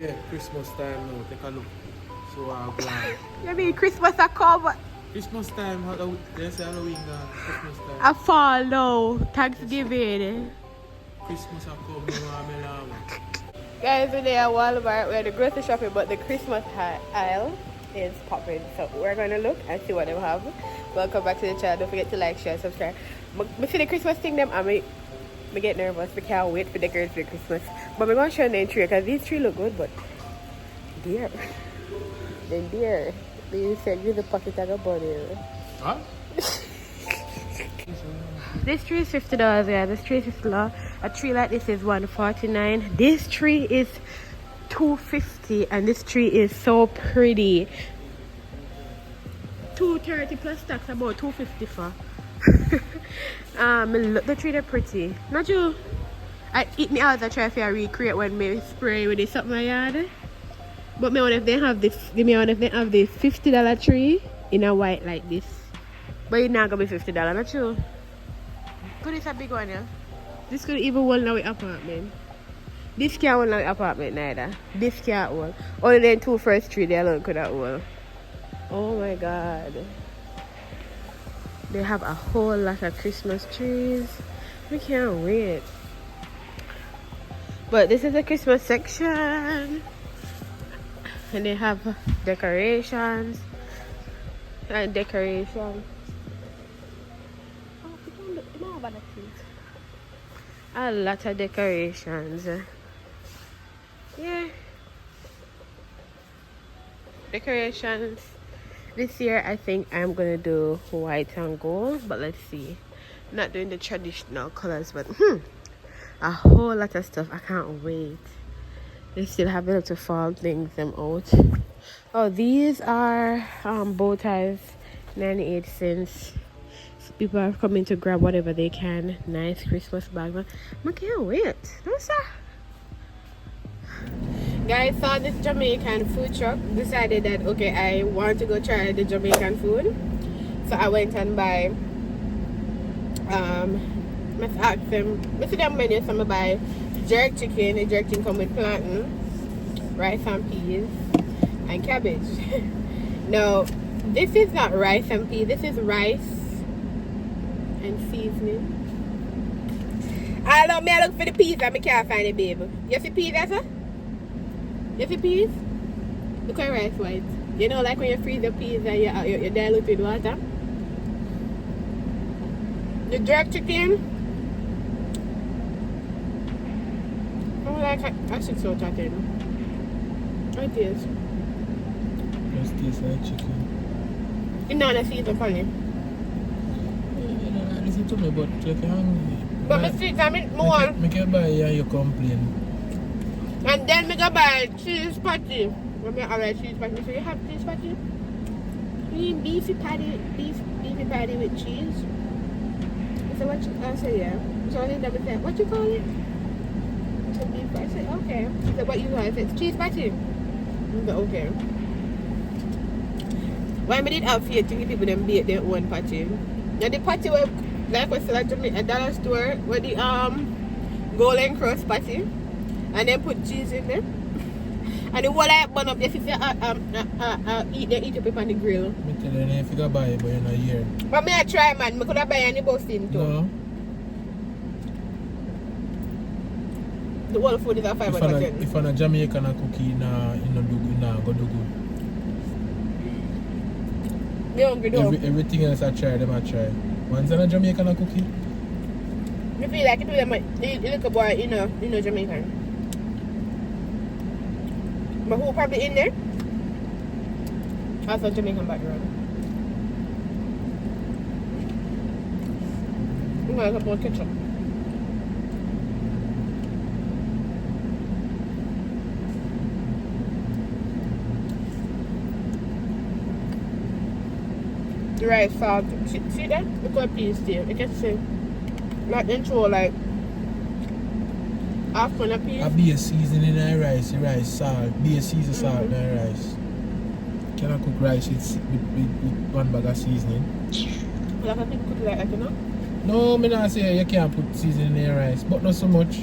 Yeah, Christmas time now, take a look. So glad. You mean Christmas a come? Christmas time, they say Halloween Christmas time. A fall now. Thanksgiving. Christmas a come, no one. Guys, we're there at Walmart. We're at the grocery shopping, but the Christmas aisle is popping. So we're going to look and see what they have. Welcome back to the channel. Don't forget to like, share, subscribe. I see the Christmas thing them and I get nervous. I can't wait for decorating for Christmas. But I'm going to show you the tree because these trees look good, but dear. Then dear. They said use the pocket like a bunny. Huh? This tree is $50, yeah. This tree is $50. A tree like this is $149. This tree is $250, and this tree is so pretty. $230 plus tax, about $250 for. Look, the tree they're pretty. Not you. I eat me out. I try to recreate when me spray with this up my yard. But me wonder if they have this. Me wonder if they have the $50 tree in a white like this. But it's not gonna be $50. Not you. But it's a big one, yeah. This could even hold our apartment. This can't hold our apartment neither. This can't hold. Only then two first tree they alone could have hold. Oh my god. They have a whole lot of Christmas trees. We can't wait. But this is the Christmas section. And they have decorations. And decorations. A lot of decorations. Yeah. Decorations. This year I think I'm gonna do white and gold, but let's see. Not doing the traditional colors, but a whole lot of stuff. I can't wait. They still have a little fall things them out. Oh, these are bow ties, 98 cents. So people are coming to grab whatever they can. Nice Christmas bag. I can't wait. What's that? Guys, saw this Jamaican food truck. Decided that okay, I want to go try the Jamaican food. So I went and buy. Let's ask them. Let's see them menu. So I buy jerk chicken. The jerk chicken come with plantain, rice and peas, and cabbage. No, this is not rice and peas. This is rice and seasoning. I don't know. I look for the peas and I can't find it, baby. You see peas, that's it? You see peas? Look at rice white. You know, like when you freeze the peas and you dilute with water. The jerk chicken. I should sort that in. It is. Just taste like chicken. It's not a season funny. Listen to me, but you're hungry. But my streets, I mean, more. Make you buy and you complain. And then we go buy cheese patty. When we have cheese patty, so you have cheese patty? You mean beefy patty with cheese? So what you, I say yeah. So I didn't ever say, what you call it? So beef patty. I said, okay. So what you call it? It's cheese patty. I said, okay. Why we did have fear to give people them bake their own patty? Now the patty were like we sell at a dollar store where the golden crust patty. And then put cheese in there. And the whole I burn up if you eat the paper on the grill. Me tell you, if you go buy it, but you're not here. But me I try, man. I could have buy any busting too. No. The whole food is a 5%. If I'm a Jamaican cookie, nah, go do good. You hungry though? Everything else I try, them I try. Once I'm a Jamaican cookie. I feel like it do them a little boy, you know Jamaican. But who probably in there? Has a Jamaican background. I'm gonna have more ketchup. The rice salt. See that? Look at peas there. You can see. Like intro, like half on a piece. A be a seasoning in the rice, salt, be a season salt in the rice. Can I cook rice with one bag of seasoning? Like I think cook like that, you know? No, me not say you can't put seasoning in your rice, but not so much.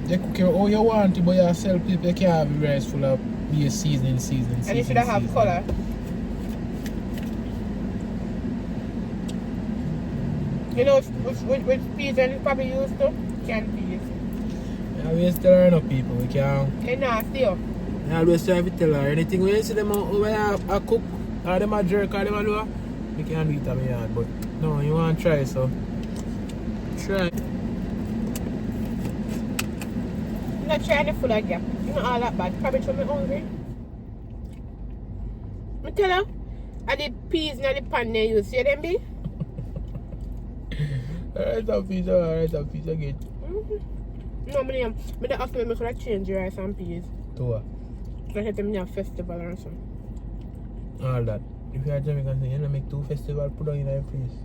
They cook it how you want it, but you sell people, you can't have rice full of be seasoning. And you should have color. You know which peas and probably used to? Canned peas. I always tell her no people, we can't. They're nasty. I always try to tell her anything when you see them over a cook, or them a jerk, or them a do, you can't do it on my yard. But no, you want to try, so try. I'm not trying the food again. You know all that bad. Probably from me hungry. I tell her, I did peas in the pan they use. See them be? Alright, a piece again. No, but they ask me if I change the rice and peas. To what? I hit them in a festival or something. All that. If you are Jamaican, you don't make 2 festivals, put on in a freeze.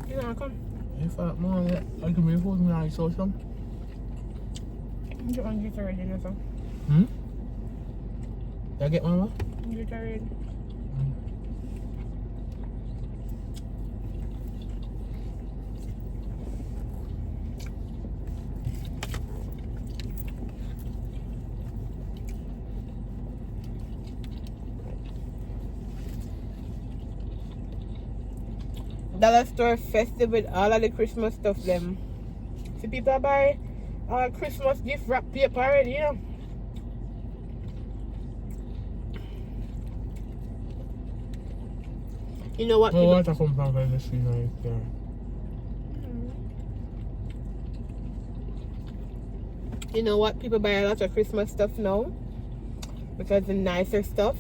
You know, come. In fact, Mom, I can make food now, so some. You want to get already, or something? You get Mama? Get already. Dollar store festive with all of the Christmas stuff them. See people buy Christmas gift wrap paper already, you know. You know what? Oh, what I come from the season, yeah. You know what? People buy a lot of Christmas stuff now because the nicer stuff.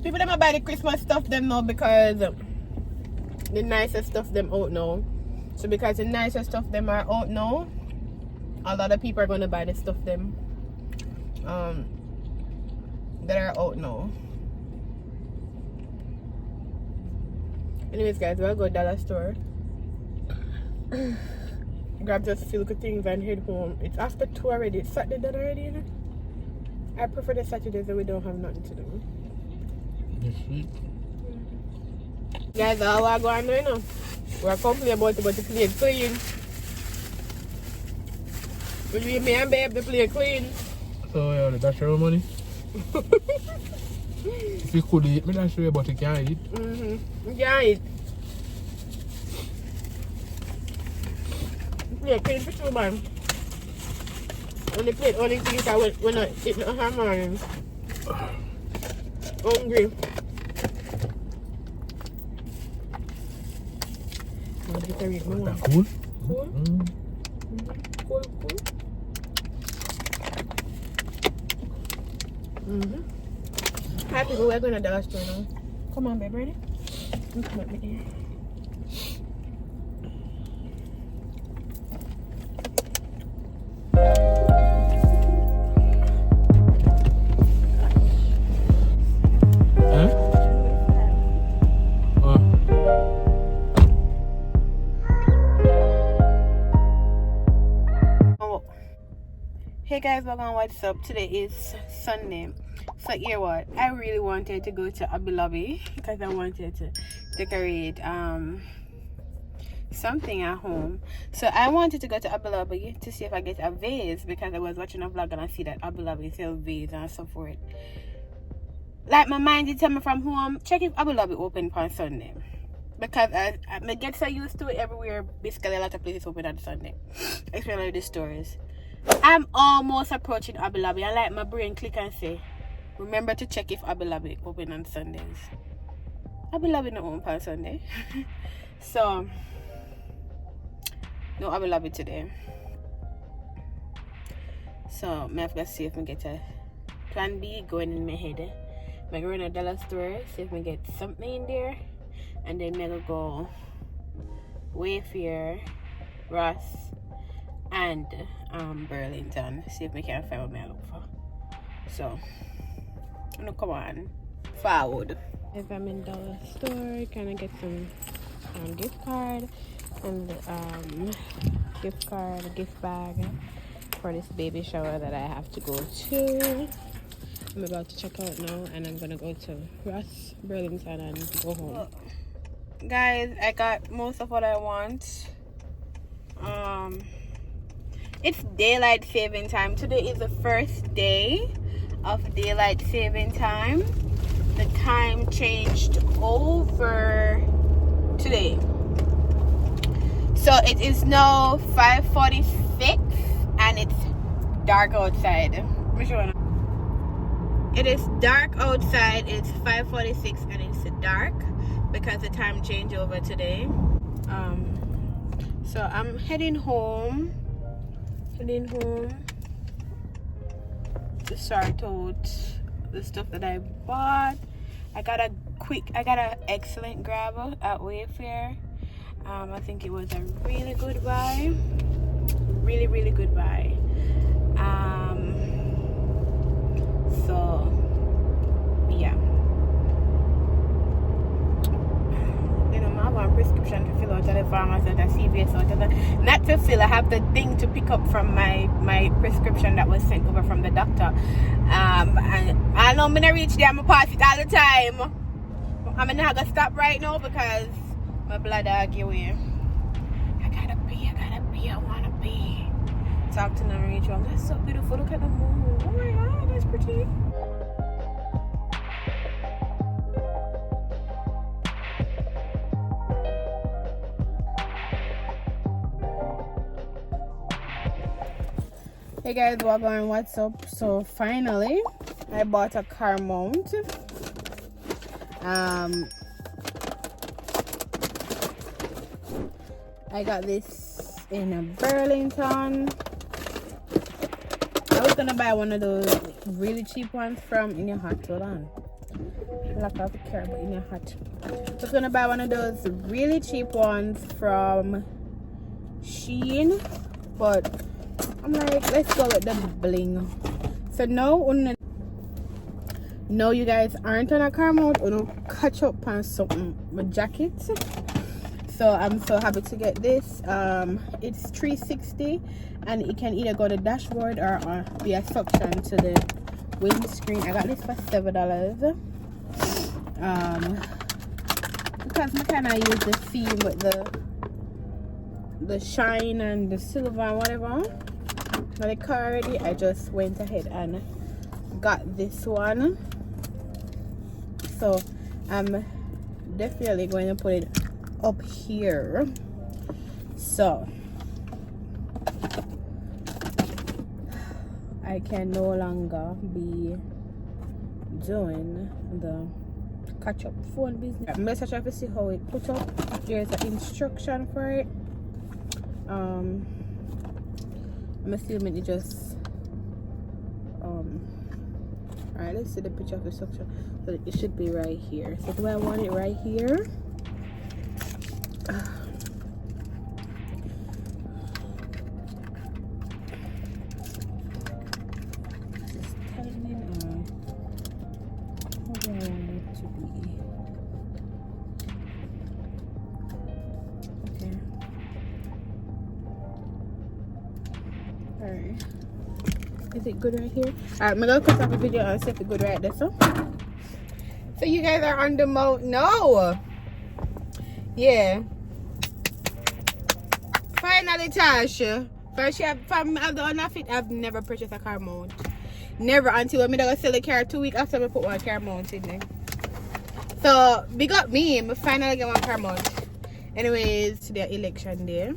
People them buy the Christmas stuff them now because the nicer stuff them out now. So because the nicer stuff them are out now, a lot of people are gonna buy the stuff them that are out now. Anyways, guys, we'll go to dollar store. Grab just a few little things and head home. It's after 2 already. It's Saturday done already, you know? I prefer the Saturdays that we don't have nothing to do. This week. Guys, all we're going on now. We're complaining about the plate clean. Between me and babe, the plate clean. So, yeah, that's your money. If you could eat, me not sure, but you can't eat. You can't eat. Plate clean for 2 man. Only plate, only thing is that we're not eating at our morning. Hungry. That cool? Cool? Cool. Hi people, we're going to dollar store now. Come on, babe, ready? You come with me here. Hey guys, welcome on what's up. Today is Sunday. So hear what? I really wanted to go to Hobby Lobby because I wanted to decorate something at home. So I wanted to go to Hobby Lobby to see if I get a vase because I was watching a vlog and I see that Hobby Lobby sells vase and so forth. Like my mind did tell me from home, check if Hobby Lobby open on Sunday. Because I get so used to it everywhere. Basically a lot of places open on Sunday. Especially the stores. I'm almost approaching Hobby Lobby. I like my brain click and say, remember to check if Hobby Lobby open on Sundays. Hobby Lobby not open on Sunday. So, no Hobby Lobby today. So, I have to see if I get a plan B going in my head. I'm going to a dollar store, see if I get something in there. And then I'm going to go Wayfair, Ross, and Burlington, see if we can find what I look for. So I'm gonna come on forward. If I'm in dollar store, can I get some gift card and gift card, gift bag, for this baby shower that I have to go to. I'm about to check out now, and I'm gonna go to Ross Burlington and go home. Guys, I got most of what I want. It's daylight saving time. Today is the first day of daylight saving time. The time changed over today, so it is now 5:46 and it's dark outside. It is dark outside. It's 5:46 and it's dark because the time changed over today. So I'm heading home to sort out the stuff that I bought. I got an excellent grab at Wayfair. I think it was a really good buy. Really good buy. So yeah. I have one prescription to fill out at the pharmacy at CVS or not to fill. I have the thing to pick up from my prescription that was sent over from the doctor. And I know I'm gonna reach there, I'm gonna pass it all the time. I'm gonna stop right now because my blood argue away. I gotta pee, I wanna pee. Talk to them, Rachel. That's so beautiful. Look at the moon. Oh my god, that's pretty. Hey guys, what's up? So finally I bought a car mount. I got this in Burlington. I was gonna buy one of those really cheap ones from In Your Hut. Hold on. Lock off the car, but In Your Hut. I was gonna buy one of those really cheap ones from Shein, but I'm like, let's go with the bling. So no, you guys aren't on a car mount or no catch up on something with jackets. So I'm so happy to get this. It's 360 and it can either go to the dashboard or be a suction to the windscreen. I got this for $7. Because I kind of use the theme with the shine and the silver and whatever. But the car already, I just went ahead and got this one. So I'm definitely going to put it up here. So I can no longer be doing the catch up phone business. I'm just trying to see how it put up. There's an instruction for it. I'm assuming it just alright, let's see the picture of the structure. So it should be right here. So do I want it right here? Just tightening on. How do I want it to be? Okay. Alright. Is it good right here? Alright, I'm gonna cut off a video and see if it's good right there. So you guys are on the mode. No! Yeah. Finally, Tasha. I've never purchased a car mount. Never until I'm gonna sell a car 2 weeks after I put one car mount in there. So, big up me. I finally get one car mount. Anyways, today election day.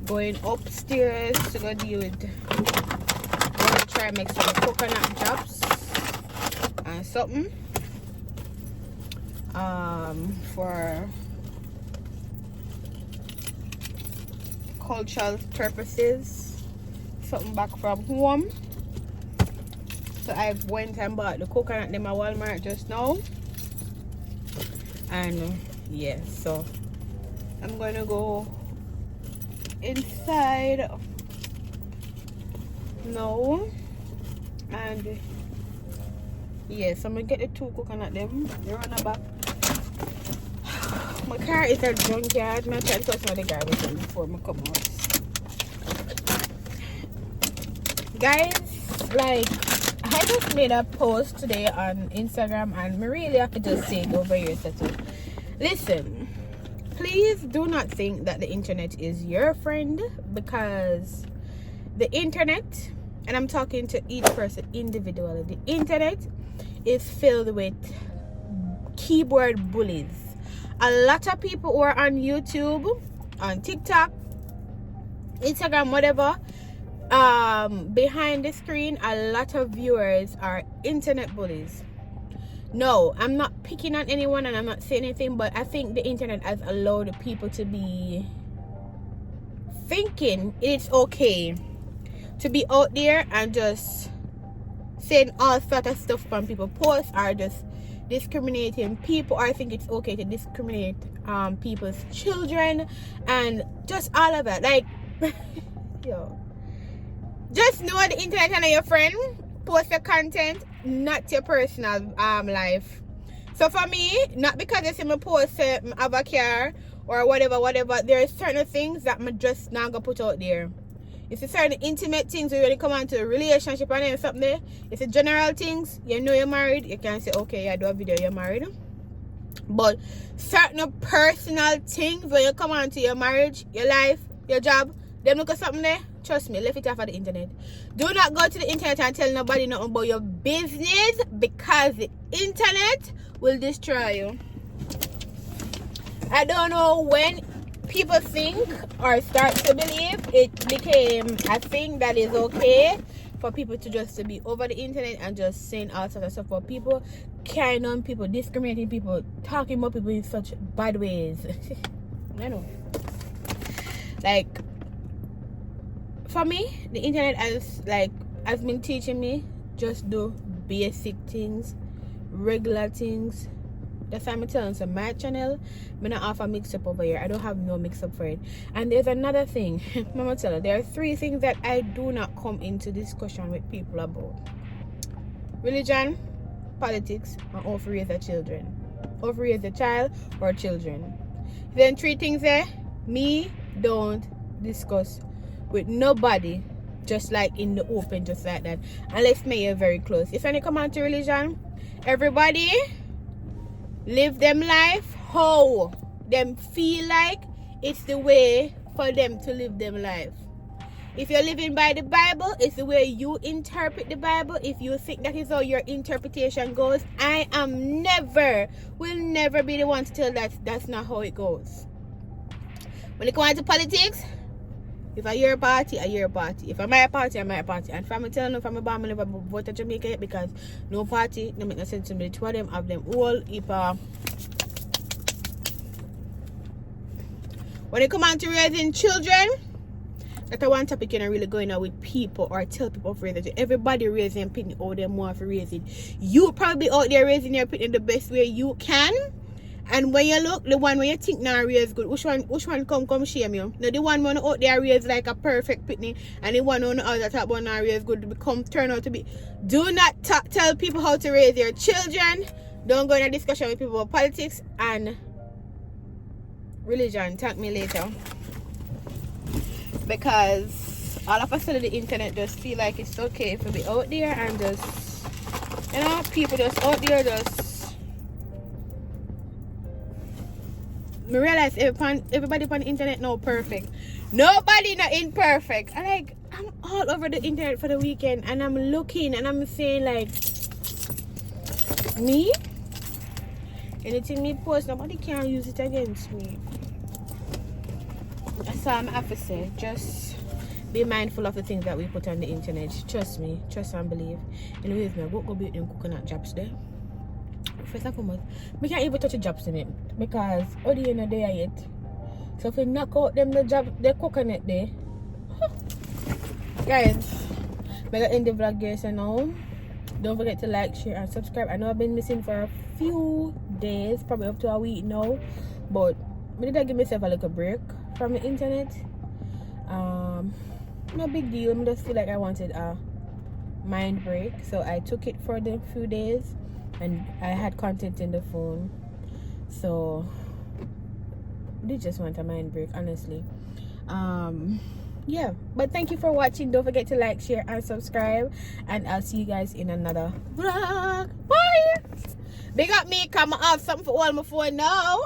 Going upstairs to go deal with. I'm gonna try and make some coconut drops and something. For cultural purposes, something back from home. So I went and bought the coconut in my Walmart just now, and yeah, so I'm gonna go inside now, and yes, I'm gonna get the 2 coconut them. They're on the back. My car is a junkyard. I'm trying to touch the garbage before I come out. Guys, like, I just made a post today on Instagram and I really have to just say it over here. So listen, please do not think that the internet is your friend, because the internet, and I'm talking to each person individually, the internet is filled with keyboard bullies. A lot of people who are on YouTube, on TikTok, Instagram, whatever, behind the screen, a lot of viewers are internet bullies. No, I'm not picking on anyone and I'm not saying anything, but I think the internet has allowed people to be thinking it's okay to be out there and just saying all sort of stuff from people posts, or just discriminating people, or I think it's okay to discriminate people's children and just all of that. Like, yo, just know the internet and your friend. Post your content, not your personal life. So for me, not because I see my post I have a car or whatever, there are certain things that I'm just not gonna put out there. It's a certain intimate things when you come on to a relationship and then something there. It's a general things. You know you're married, you can say, okay, I do a video, you're married. But certain personal things when you come on to your marriage, your life, your job, them look at something there, trust me, left it off of the internet. Do not go to the internet and tell nobody nothing about your business, because the internet will destroy you. I don't know when people think or start to believe it became a thing that is okay for people to just to be over the internet and just saying all sorts of stuff for people, carrying on people, discriminating people, talking about people in such bad ways. I know. Like, for me, the internet has been teaching me just do basic things, regular things. That's why I'm telling you, so my channel, I'm not offer mix up over here. I don't have no mix up for it. And there's another thing. I'm gonna tell you, there are 3 things that I do not come into discussion with people about: religion, politics, and how to raise a children. How to raise a child or children. Then 3 things there, me don't discuss with nobody, just like in the open, just like that, unless me are very close. If any come on to religion, everybody live them life how them feel like it's the way for them to live them life. If you're living by the Bible, it's the way you interpret the Bible. If you think that is how your interpretation goes, I will never be the one to tell that that's not how it goes. When it comes to politics, if I hear a party, I hear a party. If I'm at a party, I'm at a party. And from telling you, from a bomb, I never vote to Jamaica yet, because no party, no make no sense to me. The 2 of them have them all. When it comes on to raising children, that's one topic you're not really going on with people or tell people of raising. Everybody raising pitney how they want to raise it. You probably out there raising your pitney the best way you can. And when you look, the one where you think now raise good, which one come shame you? Now the one when out there raise like a perfect pitney, and the one on the other top one now raise good turn out to be. Do not tell people how to raise your children. Don't go in a discussion with people about politics and religion. Thank me later. Because all of a sudden the internet just feel like it's okay to be out there and just, you know, people just out there just. I realize everybody on the internet now perfect. Nobody not imperfect. I'm all over the internet for the weekend and I'm looking and I'm saying like, me? Anything me post, nobody can use it against me. That's all I have to say. Just be mindful of the things that we put on the internet. Trust me. Trust and believe. Anyways, I go beat them coconut jobs there. First and foremost, we can't even touch the jobs in it because all the end of the day yet. So if we knock out them the coconut there, guys, I'm gonna end the vlog here. So now, don't forget to like, share, and subscribe. I know I've been missing for a few days, probably up to a week now, but I did give myself a little break from the internet. No big deal. I just feel like I wanted a mind break, so I took it for the few days. And I had content in the phone, so They just want a mind break, honestly. Yeah, but thank you for watching. Don't forget to like, share, and subscribe, and I'll see you guys in another vlog. Bye. Big up me, come on, something for all my phone now.